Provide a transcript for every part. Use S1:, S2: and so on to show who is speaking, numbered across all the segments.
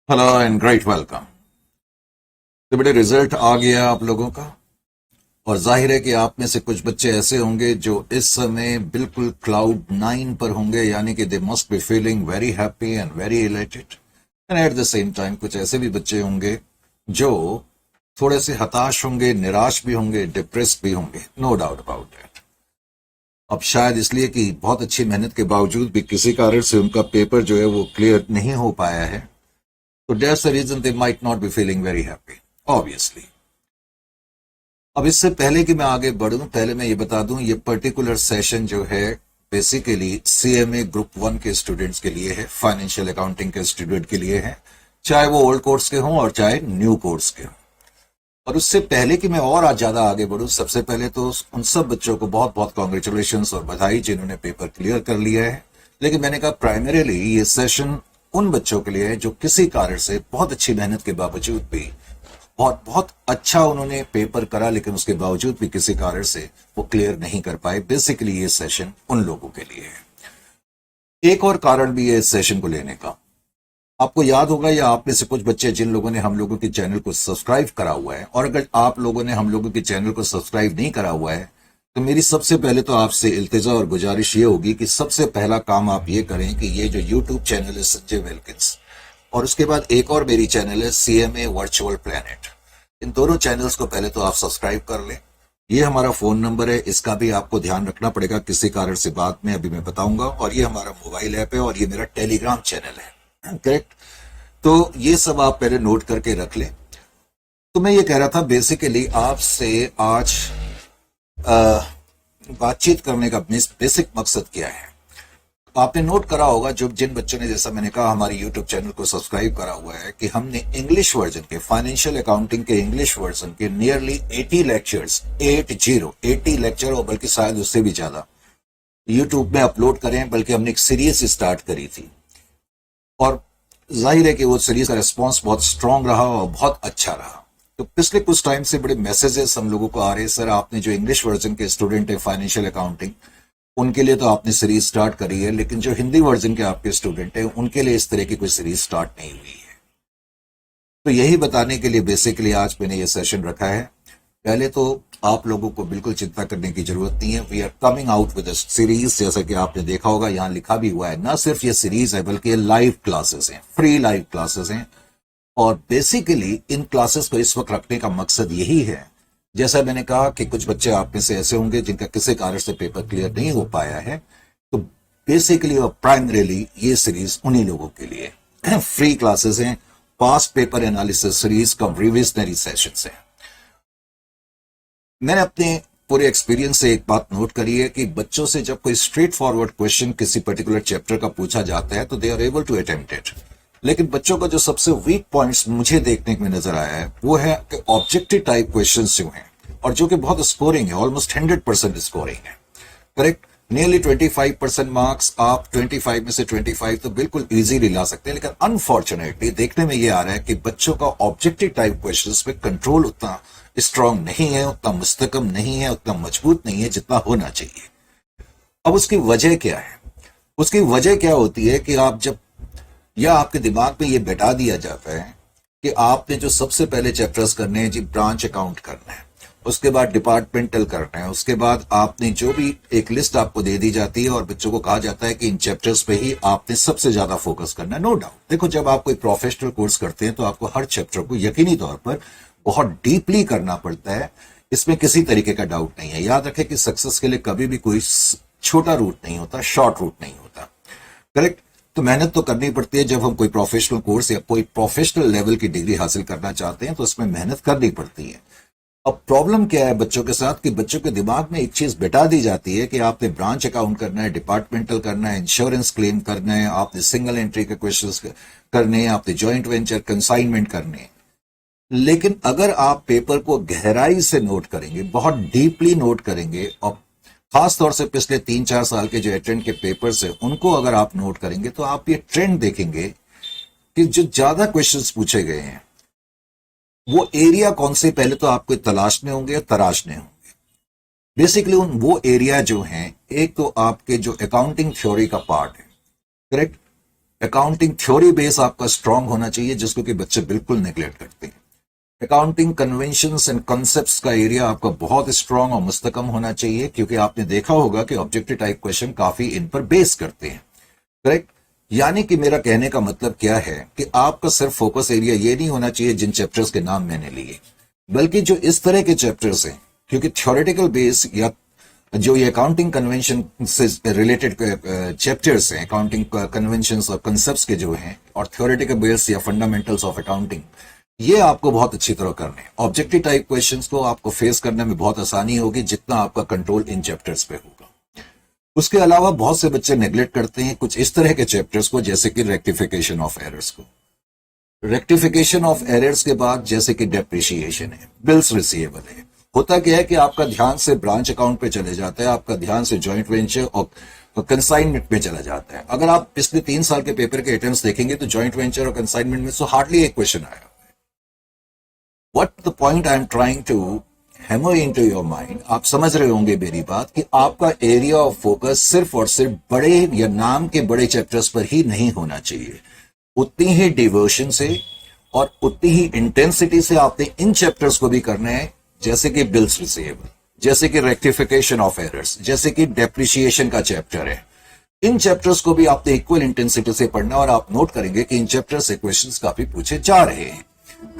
S1: Hello and great welcome. तो बेटे result आ गया आप लोगों का। और जाहिर है कि आप में से कुछ बच्चे ऐसे होंगे जो इस समय बिल्कुल क्लाउड नाइन पर होंगे, यानी कि they must be feeling very happy and very elated. And at the same time कुछ ऐसे भी बच्चे होंगे जो थोड़े से हताश होंगे, निराश भी होंगे, डिप्रेस्ड भी होंगे। No doubt about that. अब शायद इसलिए कि बहुत अच्छी मेहनत के बावजूद भी किसी कारण से उनका पेपर जो है वो क्लियर नहीं हो पाया है। So that's the reason they might not be feeling very happy, obviously. अब इससे पहले कि मैं आगे बढ़ूं, पहले मैं ये बता दूं, ये पर्टिकुलर सेशन जो है बेसिकली सीएमए ग्रुप वन के स्टूडेंट्स के लिए है, फाइनेंशियल अकाउंटिंग के स्टूडेंट के लिए है, चाहे वो ओल्ड कोर्स के हों और चाहे न्यू कोर्स के हों। और उससे पहले कि मैं और आज ज्यादा आगे बढ़ूं, सबसे पहले तो उन सब बच्चों को बहुत बहुत कॉन्ग्रेचुलेशन और बधाई जिन्होंने पेपर क्लियर कर लिया है। लेकिन मैंने कहा प्राइमरीली ये सेशन उन बच्चों के लिए है जो किसी कारण से बहुत अच्छी मेहनत के बावजूद भी बहुत बहुत अच्छा उन्होंने पेपर करा, लेकिन उसके बावजूद भी किसी कारण से वो क्लियर नहीं कर पाए। बेसिकली ये सेशन उन लोगों के लिए है। एक और कारण भी है इस सेशन को लेने का। आपको याद होगा, या आप में से कुछ बच्चे जिन लोगों ने हम लोगों के चैनल को सब्सक्राइब करा हुआ है, और अगर आप लोगों ने हम लोगों के चैनल को सब्सक्राइब नहीं करा हुआ है, तो मेरी सबसे पहले तो आपसे इल्तिजा और गुजारिश ये होगी कि सबसे पहला काम आप ये करें कि ये जो यूट्यूब चैनल है संजय विल्किंस, और उसके बाद एक और मेरी चैनल है सीएमए वर्चुअल प्लेनेट, इन दोनों चैनल्स को पहले तो आप सब्सक्राइब कर लें। ये हमारा फोन नंबर है, इसका भी आपको ध्यान रखना पड़ेगा किसी कारण से, बाद में अभी मैं बताऊंगा। और ये हमारा मोबाइल ऐप है, और ये मेरा टेलीग्राम चैनल है, करेक्ट। तो ये सब आप पहले नोट करके रख लें। तो मैं ये कह रहा था बेसिकली आपसे आज बातचीत करने का बेसिक मकसद क्या है। आपने नोट करा होगा, जो जिन बच्चों ने, जैसा मैंने कहा, हमारे यूट्यूब चैनल को सब्सक्राइब करा हुआ है, कि हमने इंग्लिश वर्जन के, फाइनेंशियल अकाउंटिंग के इंग्लिश वर्जन के नियरली 80 लेक्चर्स, 80 लेक्चर, और बल्कि शायद उससे भी ज्यादा यूट्यूब में अपलोड करें। बल्कि हमने एक सीरीज स्टार्ट करी थी, और जाहिर है कि वो सीरीज का रिस्पॉन्स बहुत स्ट्रांग रहा और बहुत अच्छा रहा। तो पिछले कुछ टाइम से बड़े मैसेजेस हम लोगों को आ रहे हैं, सर आपने जो इंग्लिश वर्जन के स्टूडेंट है फाइनेंशियल अकाउंटिंग, उनके लिए तो आपने सीरीज स्टार्ट करी है, लेकिन जो हिंदी वर्जन के आपके स्टूडेंट हैं उनके लिए इस तरह की कोई सीरीज स्टार्ट नहीं हुई है। तो यही बताने के लिए बेसिकली आज मैंने ये सेशन रखा है। पहले तो आप लोगों को बिल्कुल चिंता करने की जरूरत नहीं है। We are coming out with series, जैसा कि आपने देखा होगा, यहाँ लिखा भी हुआ है। ना सिर्फ ये सीरीज है बल्कि ये लाइव क्लासेस हैं, फ्री लाइव क्लासेस हैं। और बेसिकली इन क्लासेस को इस वक्त रखने का मकसद यही है, जैसा मैंने कहा कि कुछ बच्चे आप में से ऐसे होंगे जिनका किसी कारण से पेपर क्लियर नहीं हो पाया है। तो बेसिकली और प्राइमरीली ये सीरीज उन्हीं लोगों के लिए फ्री क्लासेस हैं। पास्ट पेपर एनालिसिस सीरीज कम रिविजनरी सेशंस हैं। मैंने अपने पूरे एक्सपीरियंस से एक बात नोट करी है कि बच्चों से जब कोई स्ट्रेट फॉरवर्ड क्वेश्चन किसी पर्टिकुलर चैप्टर का पूछा जाता है तो they are able to attempt it. लेकिन बच्चों का जो सबसे वीक पॉइंट्स मुझे देखने में नजर आया है वो है कि ऑब्जेक्टिव टाइप क्वेश्चंस जो हैं, और जो कि बहुत स्कोरिंग है, ऑलमोस्ट 100% स्कोरिंग है, करेक्ट। नियरली 25% मार्क्स, आप 25 में से 25 तो बिल्कुल इजीली ला सकते हैं। लेकिन अनफॉर्चुनेटली देखने में ये आ रहा है कि बच्चों का ऑब्जेक्टिव टाइप क्वेश्चंस पे कंट्रोल उतना स्ट्रांग नहीं है, उतना मुस्तकम नहीं है, उतना मजबूत नहीं है जितना होना चाहिए। अब उसकी वजह क्या है? उसकी वजह क्या होती है कि आप जब, या आपके दिमाग में ये बैठा दिया जाता है कि आपने जो सबसे पहले चैप्टर्स करने हैं जी, ब्रांच अकाउंट करना है, उसके बाद डिपार्टमेंटल करना है, उसके बाद आपने जो भी एक लिस्ट आपको दे दी जाती है और बच्चों को कहा जाता है कि इन चैप्टर्स पे ही आपने सबसे ज्यादा फोकस करना है। नो डाउट, देखो जब आप कोई प्रोफेशनल कोर्स करते हैं तो आपको हर चैप्टर को यकीनी तौर पर बहुत डीपली करना पड़ता है, इसमें किसी तरीके का डाउट नहीं है। याद रखें कि सक्सेस के लिए कभी भी कोई छोटा रूट नहीं होता, शॉर्ट रूट नहीं होता, करेक्ट। तो मेहनत तो करनी पड़ती है। जब हम कोई प्रोफेशनल कोर्स या कोई प्रोफेशनल लेवल की डिग्री हासिल करना चाहते हैं तो उसमें मेहनत करनी पड़ती है। अब प्रॉब्लम क्या है बच्चों के साथ, कि बच्चों के दिमाग में एक चीज बैठा दी जाती है कि आपने ब्रांच अकाउंट करना है, डिपार्टमेंटल करना है, इंश्योरेंस क्लेम करना है, आपने सिंगल एंट्री के क्वेश्चन करने हैं, आपने जॉइंट वेंचर कंसाइनमेंट करने हैं। लेकिन अगर आप पेपर को गहराई से नोट करेंगे, बहुत डीपली नोट करेंगे, और खास तौर से पिछले 3-4 साल के जो अटेंड के पेपर्स है उनको अगर आप नोट करेंगे तो आप ये ट्रेंड देखेंगे कि जो ज्यादा क्वेश्चंस पूछे गए हैं वो एरिया कौन से, पहले तो आपको तलाशने होंगे या तराशने होंगे। बेसिकली उन वो एरिया जो हैं, एक तो आपके जो अकाउंटिंग थ्योरी का पार्ट है, करेक्ट। अकाउंटिंग थ्योरी बेस आपका स्ट्रांग होना चाहिए, जिसको कि बच्चे बिल्कुल नेग्लेक्ट करते हैं। अकाउंटिंग कन्वेंशंस एंड कॉन्सेप्ट्स का एरिया आपका बहुत स्ट्रांग और मुस्तकम होना चाहिए, क्योंकि आपने देखा होगा कि ऑब्जेक्टिव टाइप क्वेश्चन काफी इन पर बेस करते हैं। करेक्ट। यानी कि मेरा कहने का मतलब क्या है कि आपका सिर्फ फोकस एरिया ये नहीं होना चाहिए जिन चैप्टर्स के नाम मैंने लिए, बल्कि जो इस तरह के चैप्टर्स हैं, क्योंकि थ्योरेटिकल बेस या जो ये अकाउंटिंग कन्वेंशन से रिलेटेड चैप्टर्स हैं, अकाउंटिंग कन्वेंशंस और कंसेप्ट्स के जो हैं, और थ्योरेटिकल बेस या फंडामेंटल्स ऑफ अकाउंटिंग, ये आपको बहुत अच्छी तरह करने हैं। ऑब्जेक्टिव टाइप क्वेश्चंस को आपको फेस करने में बहुत आसानी होगी जितना आपका कंट्रोल इन चैप्टर्स पे होगा। उसके अलावा बहुत से बच्चे नेग्लेक्ट करते हैं कुछ इस तरह के चैप्टर्स को, जैसे कि रेक्टिफिकेशन ऑफ एरर्स को। रेक्टिफिकेशन ऑफ एरर्स के बाद जैसे कि डेप्रिसिएशन है, बिल्स रिसीवेबल है, होता क्या है कि आपका ध्यान से ब्रांच अकाउंट पे चले जाता है, आपका ध्यान से जॉइंट वेंचर और कंसाइनमेंट में चला जाता है। अगर आप पिछले 3 साल के पेपर के अटेम्प्ट्स देखेंगे तो जॉइंट वेंचर और कंसाइनमेंट में तो हार्डली एक क्वेश्चन आया। What the point I am trying to hammer into your mind, आप समझ रहे होंगे मेरी बात, कि आपका एरिया ऑफ फोकस सिर्फ और सिर्फ बड़े या नाम के बड़े चैप्टर्स पर ही नहीं होना चाहिए। उतनी ही डिवोशन से और उतनी ही इंटेंसिटी से आपने इन चैप्टर्स को भी करना है, जैसे कि बिल्स रिसीवेबल, जैसे कि रेक्टिफिकेशन ऑफ एरर्स, जैसे कि डेप्रिसिएशन का चैप्टर है। इन चैप्टर्स को भी आपने इक्वल इंटेंसिटी से पढ़ना, और आप नोट करेंगे कि इन चैप्टर से क्वेश्चंस काफी पूछे जा रहे हैं।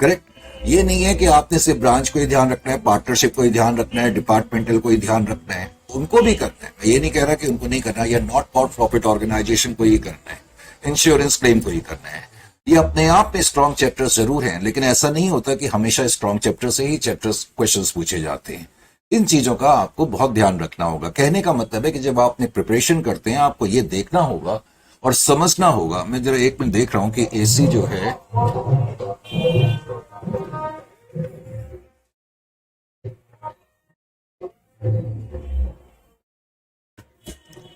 S1: करेक्ट। ये नहीं है कि आपने सिर्फ ब्रांच को ही ध्यान रखना है, पार्टनरशिप को ही ध्यान रखना है, डिपार्टमेंटल को ही ध्यान रखना है, उनको भी करना है। मैं ये नहीं कह रहा कि उनको नहीं करना है, या नॉट फॉर प्रॉफिट ऑर्गेनाइजेशन को ही करना है, इंश्योरेंस क्लेम को ही करना है। ये अपने आप में स्ट्रॉन्ग चैप्टर्स जरूर हैं, लेकिन ऐसा नहीं होता कि हमेशा स्ट्रॉन्ग चैप्टर से ही चैप्टर्स क्वेश्चंस पूछे जाते हैं। इन चीजों का आपको बहुत ध्यान रखना होगा। कहने का मतलब है कि जब आपने प्रिपरेशन करते हैं, आपको ये देखना होगा और समझना होगा। मैं जरा एक मिनट देख रहा हूं कि एसी जो है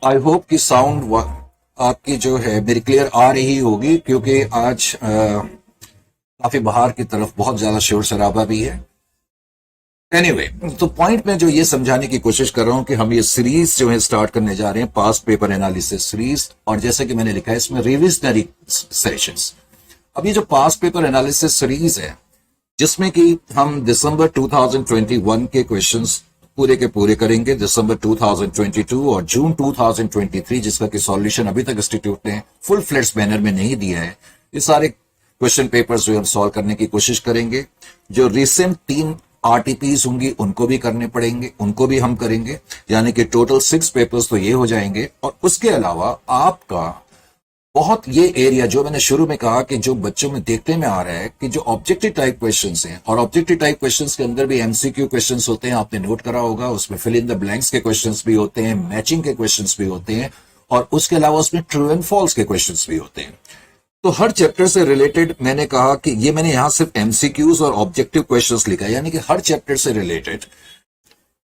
S1: आई होप कि साउंड आपकी जो है मेरी क्लियर आ रही होगी, क्योंकि आज काफी बाहर की तरफ बहुत ज्यादा शोर शराबा भी है। एनीवे, तो पॉइंट में जो ये समझाने की कोशिश कर रहा हूं कि हम ये सीरीज जो है स्टार्ट करने जा रहे हैं, पास्ट पेपर एनालिसिस सीरीज, और जैसे कि मैंने लिखा है इसमें रिविजनरी सेशंस। अब ये जो पास्ट पेपर एनालिसिस सीरीज है, जिसमें कि हम दिसंबर 2021 के क्वेश्चंस पूरे के पूरे करेंगे, दिसंबर 2022 और जून 2023, जिसका कि सॉल्यूशन अभी तक इंस्टीट्यूट ने फुल फ्लेड्ज मैनर में नहीं दिया है। ये सारे क्वेश्चन पेपर्स जो हम सॉल्व करने की कोशिश करेंगे। जो रिसेंट 3 आरटीपीज होंगी उनको भी करने पड़ेंगे, उनको भी हम करेंगे, यानी कि टोटल 6 पेपर्स तो ये हो जाएंगे। और उसके अलावा आपका बहुत ये एरिया जो मैंने शुरू में कहा कि जो बच्चों में देखने में आ रहा है कि जो ऑब्जेक्टिव टाइप क्वेश्चंस हैं, और ऑब्जेक्टिव टाइप क्वेश्चंस के अंदर भी एमसीक्यू क्वेश्चंस होते हैं, आपने नोट करा होगा, उसमें फिल इन द ब्लैंक्स के क्वेश्चंस भी होते हैं, मैचिंग के क्वेश्चंस भी होते हैं, और उसके अलावा उसमें ट्रू एंड फॉल्स के क्वेश्चंस भी होते हैं। तो हर चैप्टर से रिलेटेड मैंने कहा कि ये मैंने यहां सिर्फ एमसीक्यूज और ऑब्जेक्टिव क्वेश्चंस लिखा है, यानी कि हर चैप्टर से रिलेटेड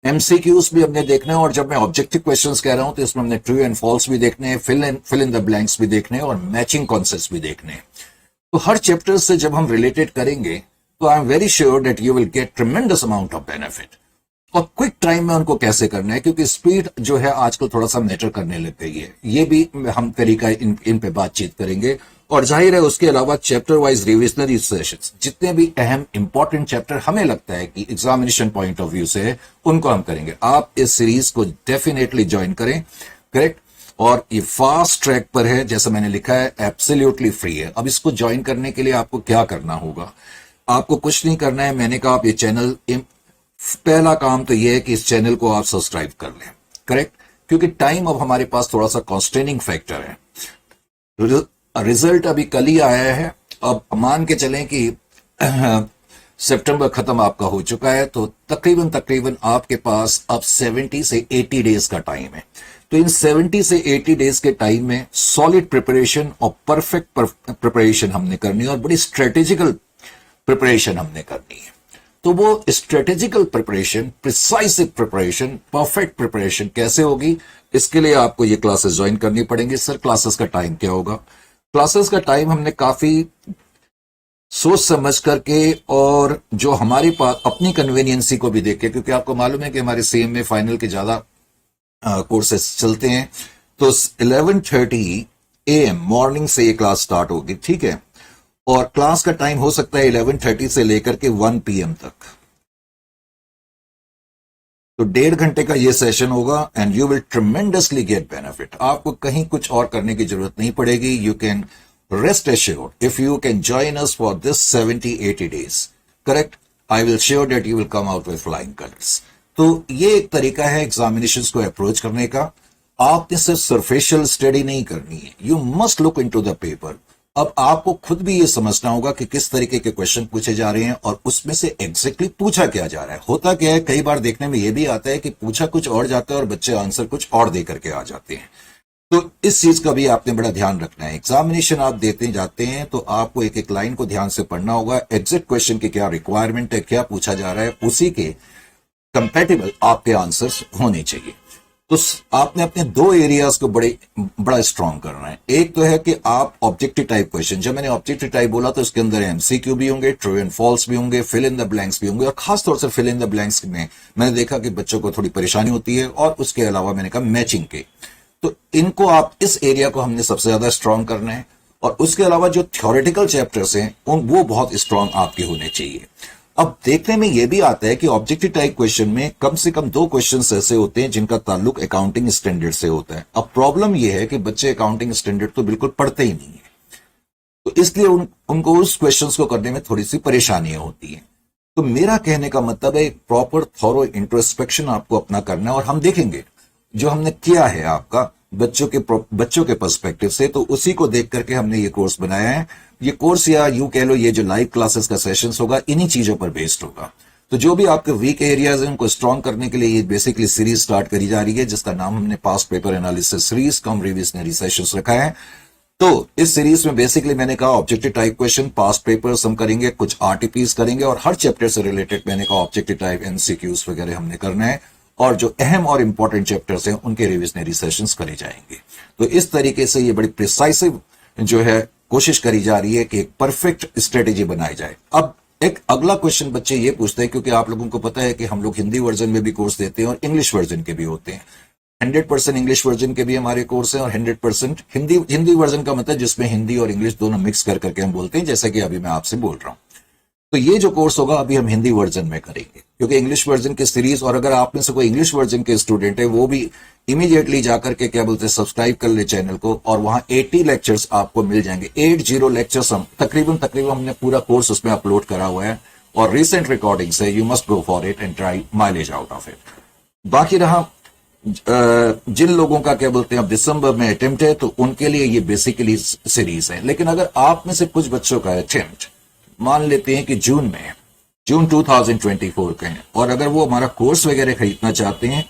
S1: एमसीक्यूज भी हमने देखना है, और जब मैं ऑब्जेक्टिव क्वेश्चंस कह रहा हूं तो इसमें हमने ट्रू एंड फॉल्स भी देखने हैं, फिल इन द ब्लैंक्स भी देखने हैं, और मैचिंग कॉन्सेप्ट्स भी देखने हैं। तो हर चैप्टर से जब हम रिलेटेड करेंगे तो I am very sure that you will get tremendous amount of benefit. और क्विक टाइम में उनको कैसे करना है, क्योंकि स्पीड जो है आजकल थोड़ा सा मैटर करने लग गई है, ये भी हम तरीका इन पे बातचीत करेंगे। और जाहिर है उसके अलावा चैप्टर वाइज रिविजनरी सेशंस, जितने भी अहम इंपॉर्टेंट चैप्टर हमें लगता है कि एग्जामिनेशन पॉइंट ऑफ व्यू से है, उनको हम करेंगे। आप इस सीरीज को डेफिनेटली ज्वाइन करें। करेक्ट। और ये फास्ट ट्रैक पर है, जैसा मैंने लिखा है, एब्सोल्युटली फ्री है। अब इसको ज्वाइन करने के लिए आपको क्या करना होगा? आपको कुछ नहीं करना है। मैंने कहा आप ये चैनल, पहला काम तो यह है कि इस चैनल को आप सब्सक्राइब कर लें। करेक्ट। क्योंकि टाइम अब हमारे पास थोड़ा सा कॉन्स्ट्रेनिंग फैक्टर है। रिजल्ट अभी कल ही आया है। अब मान के चलें कि सितंबर खत्म आपका हो चुका है, तो तकरीबन आपके पास अब 70 से 80 डेज का टाइम है। तो इन 70 से 80 डेज के टाइम में सॉलिड प्रिपरेशन और परफेक्ट प्रिपरेशन हमने करनी है, और बड़ी स्ट्रेटेजिकल प्रिपरेशन हमने करनी है। तो वो strategical preparation, precisive preparation, perfect preparation कैसे होगी, इसके लिए आपको ये क्लासेस ज्वाइन करनी पड़ेंगी। सर क्लासेस का टाइम क्या होगा? क्लासेस का टाइम हमने काफी सोच समझ करके, और जो हमारी पास अपनी कन्वीनियंसी को भी देख के, क्योंकि आपको मालूम है कि हमारे सीएम में फाइनल के ज्यादा कोर्सेस चलते हैं, तो 11:30 AM मॉर्निंग से ये क्लास स्टार्ट होगी, ठीक है। और क्लास का टाइम हो सकता है 11:30 से लेकर के 1 PM तक, तो 1.5 घंटे का ये सेशन होगा and you will tremendously get benefit. आपको कहीं कुछ और करने की जरूरत नहीं पड़ेगी। You can rest assured if you can join us for this 70-80 days, correct, I will sure that you will come out with flying colours. तो ये एक तरीका है एग्जामिनेशंस को अप्रोच करने का। आपने सिर्फ सरफेशियल स्टडी नहीं करनी है, you must look into the paper. अब आपको खुद भी ये समझना होगा कि किस तरीके के क्वेश्चन पूछे जा रहे हैं और उसमें से एग्जैक्टली पूछा क्या जा रहा है। होता क्या है, कई बार देखने में ये भी आता है कि पूछा कुछ और जाता है और बच्चे आंसर कुछ और दे करके आ जाते हैं। तो इस चीज का भी आपने बड़ा ध्यान रखना है। एग्जामिनेशन आप देते जाते हैं तो आपको एक एक लाइन को ध्यान से पढ़ना होगा। एग्जैक्ट क्वेश्चन की क्या रिक्वायरमेंट है, क्या पूछा जा रहा है, उसी के कंपैटिबल आपके आंसर्स होने चाहिए। तो आपने अपने दो एरियाज को बड़ा स्ट्रांग करना है। एक तो है कि आप ऑब्जेक्टिव टाइप क्वेश्चन, जब मैंने ऑब्जेक्टिव टाइप बोला तो उसके अंदर एमसीक्यू भी होंगे, ट्रू एंड फॉल्स भी होंगे, फिल इन द ब्लैंक्स भी होंगे। और खासतौर से फिल इन द ब्लैंक्स में मैंने देखा कि बच्चों को थोड़ी परेशानी होती है, और उसके अलावा मैंने कहा मैचिंग के। तो इनको आप, इस एरिया को हमने सबसे ज्यादा स्ट्रांग करना है। और उसके अलावा जो थ्योरेटिकल चैप्टर्स हैं वो बहुत स्ट्रांग आपके होने चाहिए। अब देखने में यह भी आता है कि ऑब्जेक्टिव टाइप क्वेश्चन में कम से कम 2 क्वेश्चंस ऐसे होते हैं जिनका ताल्लुक अकाउंटिंग स्टैंडर्ड से होता है। अब प्रॉब्लम यह है कि बच्चे अकाउंटिंग स्टैंडर्ड तो बिल्कुल पढ़ते ही नहीं है, तो इसलिए उनको उस क्वेश्चंस को करने में थोड़ी सी परेशानियां होती हैं। तो मेरा कहने का मतलब है एक प्रॉपर थॉरो इंट्रोस्पेक्शन आपको अपना करना है। और हम देखेंगे जो हमने किया है आपका बच्चों के पर्सपेक्टिव से, तो उसी को देख करके हमने ये कोर्स बनाया है। ये कोर्स, या यूं कह लो ये जो लाइव क्लासेस का सेशंस होगा, इन्हीं चीजों पर बेस्ड होगा। तो जो भी आपके वीक एरियाज हैं उनको स्ट्रांग करने के लिए ये बेसिकली सीरीज स्टार्ट करी जा रही है, जिसका नाम हमने पास्ट पेपर एनालिसिस सीरीज कम रिविजनरी सेशंस रखा है। तो इस सीरीज में बेसिकली मैंने कहा objective type question, past papers हम करेंगे, कुछ आरटीपीस करेंगे, और हर चैप्टर से रिलेटेड मैंने कहा ऑब्जेक्टिव टाइप एमसीक्यूज वगैरह हमने करना है। और जो अहम और इंपॉर्टेंट चैप्टर्स हैं उनके रिविजनरी सेशंस करे जाएंगे। तो इस तरीके से ये बड़ी प्रिसाइसिव जो है कोशिश करी जा रही है कि एक परफेक्ट स्ट्रेटेजी बनाई जाए। अब एक अगला क्वेश्चन बच्चे ये पूछते हैं, क्योंकि आप लोगों को पता है कि हम लोग हिंदी वर्जन में भी कोर्स देते हैं और इंग्लिश वर्जन के भी होते हैं। 100% इंग्लिश वर्जन के भी हमारे कोर्स हैं और 100% हिंदी वर्जन का मतलब जिसमें हिंदी और इंग्लिश दोनों मिक्स कर करके हम बोलते हैं, जैसा कि अभी मैं आपसे बोल रहा हूं। तो ये जो कोर्स होगा अभी हम हिंदी वर्जन में करेंगे, क्योंकि इंग्लिश वर्जन की सीरीज, और अगर आप में से कोई इंग्लिश वर्जन के स्टूडेंट है वो भी इमीडिएटली जाकर के क्या बोलते हैं सब्सक्राइब कर ले चैनल को, और वहां 80 लेक्चर्स आपको मिल जाएंगे। 80 लेक्चर्स हम तकरीबन हमने पूरा कोर्स उसमें अपलोड करा हुआ है, और रिसेंट रिकॉर्डिंग से you must go for it and try mileage out of it. बाकी रहा जिन लोगों का क्या बोलते हैं अब दिसंबर में अटेम्प्ट है, तो उनके लिए ये बेसिकली सीरीज है। लेकिन अगर आप में से कुछ बच्चों का अटेम्प्ट मान लेते हैं कि जून 2024 के हैं, और अगर वो हमारा कोर्स वगैरह खरीदना चाहते हैं,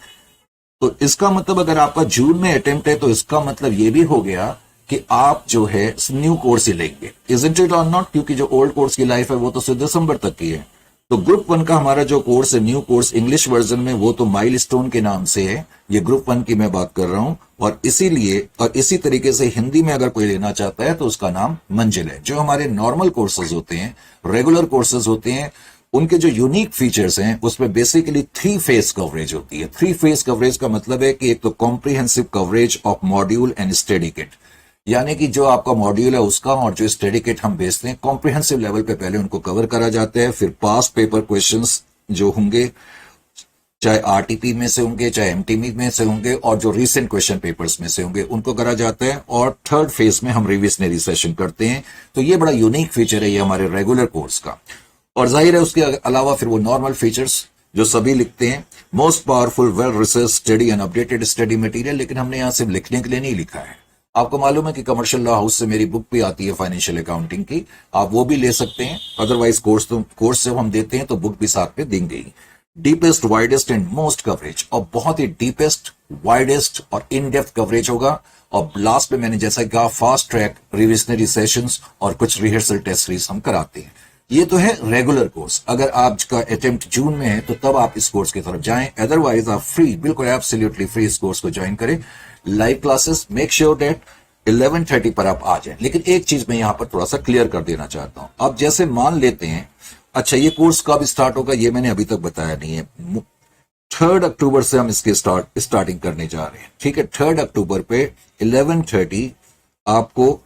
S1: तो इसका मतलब अगर आपका जून में अटेम्प्ट है तो इसका मतलब ये भी हो गया कि आप जो है न्यू कोर्स ही लेंगे, इजंट इट और नॉट, क्योंकि जो ओल्ड कोर्स की लाइफ है वो तो सिर्फ दिसंबर तक की है। तो ग्रुप 1 का हमारा जो कोर्स है, न्यू कोर्स इंग्लिश वर्जन में, वो तो माइलस्टोन के नाम से है। ये ग्रुप 1 की मैं बात कर रहा हूं, और इसीलिए और इसी तरीके से हिंदी में अगर कोई लेना चाहता है तो उसका नाम मंजिल है। जो हमारे नॉर्मल कोर्सेज होते हैं, रेगुलर कोर्सेज होते हैं, उनके जो यूनिक फीचर्स हैं उसमें बेसिकली 3 फेज कवरेज होती है। 3 फेज कवरेज का मतलब है कि एक तो comprehensive coverage of module and study kit, यानी कि जो आपका मॉड्यूल है उसका और जो स्टडी किट हम भेजते हैं कॉम्प्रिहेंसिव लेवल पे पहले उनको कवर करा जाता है। फिर पास्ट पेपर क्वेश्चंस जो होंगे, चाहे आरटीपी में से होंगे चाहे एमटीमी में से होंगे, और जो रीसेंट क्वेश्चन पेपर्स में से होंगे उनको करा जाता है। और थर्ड फेज में हम रिविजनरी सेशन करते हैं। तो ये बड़ा यूनिक फीचर है ये हमारे रेगुलर कोर्स का। और जाहिर है उसके अलावा फिर वो नॉर्मल फीचर्स जो सभी लिखते हैं, most powerful well research study and updated study material. लेकिन हमने यहां सिर्फ लिखने के लिए नहीं लिखा है। आपको मालूम है कि कमर्शियल लॉ हाउस से मेरी बुक भी आती है फाइनेंशियल अकाउंटिंग की, आप वो भी ले सकते हैं। अदरवाइज कोर्स जब हम देते हैं तो बुक भी साथ में दी गई। Deepest, widest and most coverage, और बहुत ही डीपेस्ट, वाइडेस्ट और इन डेप्थ कवरेज होगा। और लास्ट में मैंने जैसा कहा फास्ट ट्रैक रिविजनरी सेशंस और कुछ रिहर्सल टेस्ट सीरीज हम कराते हैं। ये तो है रेगुलर कोर्स। अगर आपका अटेम्प्ट जून में है तो तब आप इस कोर्स की तरफ जाएं, अदरवाइज आप फ्री, बिल्कुल एब्सोल्युटली फ्री इस कोर्स को ज्वाइन करें। Live classes make sure date 11:30 पर आप आ जाएं। लेकिन एक चीज मैं यहां पर थोड़ा सा क्लियर कर देना चाहता हूं। अब जैसे मान लेते हैं, अच्छा ये कोर्स कब स्टार्ट होगा ये मैंने अभी तक बताया नहीं है। 3 अक्टूबर से हम इसके स्टार्टिंग करने जा रहे हैं, ठीक है। 3 अक्टूबर पे 11:30 आपको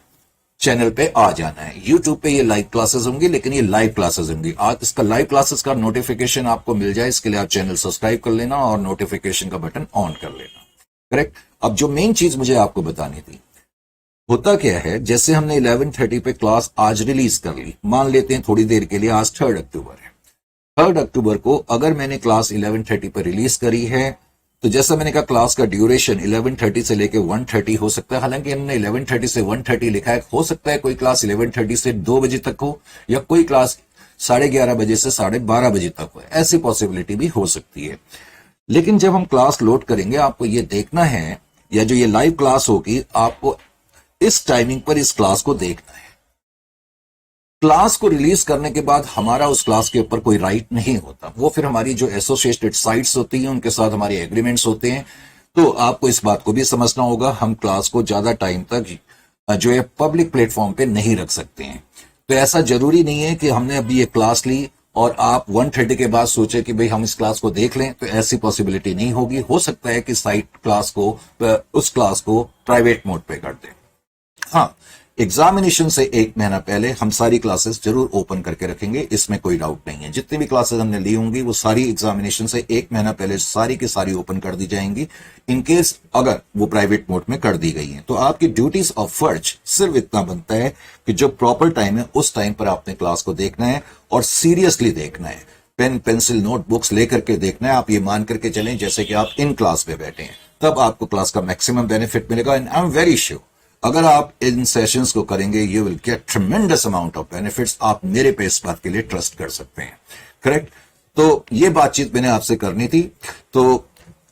S1: चैनल पे आ जाना है। यूट्यूब पे ये लाइव क्लासेस होंगी, लेकिन ये लाइव क्लासेस होंगी। आज इसका लाइव क्लासेस का नोटिफिकेशन आपको मिल जाए, इसके लिए आप चैनल सब्सक्राइब कर लेना और नोटिफिकेशन का बटन ऑन कर लेना। करेक्ट। अब जो मेन चीज मुझे आपको बतानी थी, होता क्या है, जैसे हमने 11:30 पे क्लास आज रिलीज कर ली, मान लेते हैं थोड़ी देर के लिए, आज 3 अक्टूबर है। 3 अक्टूबर को अगर मैंने क्लास 11:30 पर रिलीज करी है, तो जैसा मैंने कहा क्लास का ड्यूरेशन 11:30 से लेके 1:30 हो सकता है। हालांकि हमने 11:30 से 1:30 लिखा है, हो सकता है कोई क्लास 11:30 से 2 बजे तक हो, या कोई क्लास 11:30 बजे से 12:30 बजे तक हो, ऐसी पॉसिबिलिटी भी हो सकती है। लेकिन जब हम क्लास लोड करेंगे, आपको ये देखना है, या जो ये लाइव क्लास होगी, आपको इस टाइमिंग पर इस क्लास को देखना है। क्लास को रिलीज करने के बाद हमारा उस क्लास के ऊपर कोई राइट नहीं होता, वो फिर हमारी जो एसोसिएटेड साइट्स होती हैं उनके साथ हमारे एग्रीमेंट्स होते हैं। तो आपको इस बात को भी समझना होगा, हम क्लास को ज्यादा टाइम तक जो है पब्लिक प्लेटफॉर्म पे नहीं रख सकते हैं। तो ऐसा जरूरी नहीं है कि हमने अभी ये क्लास ली और आप 1:30 के बाद सोचे कि भाई हम इस क्लास को देख लें, तो ऐसी पॉसिबिलिटी नहीं होगी। हो सकता है कि साइट क्लास को उस क्लास को प्राइवेट मोड पे कर दे। हाँ, एग्जामिनेशन से 1 महीना पहले हम सारी क्लासेस जरूर ओपन करके रखेंगे, इसमें कोई डाउट नहीं है। जितनी भी क्लासेस हमने ली होंगी वो सारी एग्जामिनेशन से 1 महीना पहले सारी की सारी ओपन कर दी जाएंगी, इनकेस अगर वो प्राइवेट मोड में कर दी गई है। तो आपकी ड्यूटीज ऑफ फर्ज सिर्फ इतना बनता है कि जो प्रॉपर टाइम है उस टाइम पर आपने क्लास को देखना है और सीरियसली देखना है। पेन पेंसिल नोटबुक्स लेकर के देखना है। आप ये मान करके चलें जैसे कि आप इन क्लास पे बैठे हैं, तब आपको क्लास का मैक्सिमम बेनिफिट मिलेगा। And I am very sure अगर आप इन सेशंस को करेंगे, you will get ट्रेमेंडस amount of benefits. आप मेरे पे इस बात के लिए ट्रस्ट कर सकते हैं। करेक्ट। तो ये बातचीत मैंने आपसे करनी थी। तो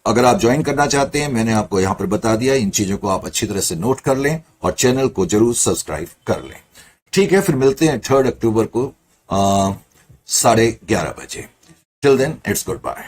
S1: अगर आप ज्वाइन करना चाहते हैं, मैंने आपको यहां पर बता दिया, इन चीजों को आप अच्छी तरह से नोट कर लें और चैनल को जरूर सब्सक्राइब कर लें। ठीक है, फिर मिलते हैं 3 अक्टूबर को 11:30 बजे। Till then it's good bye.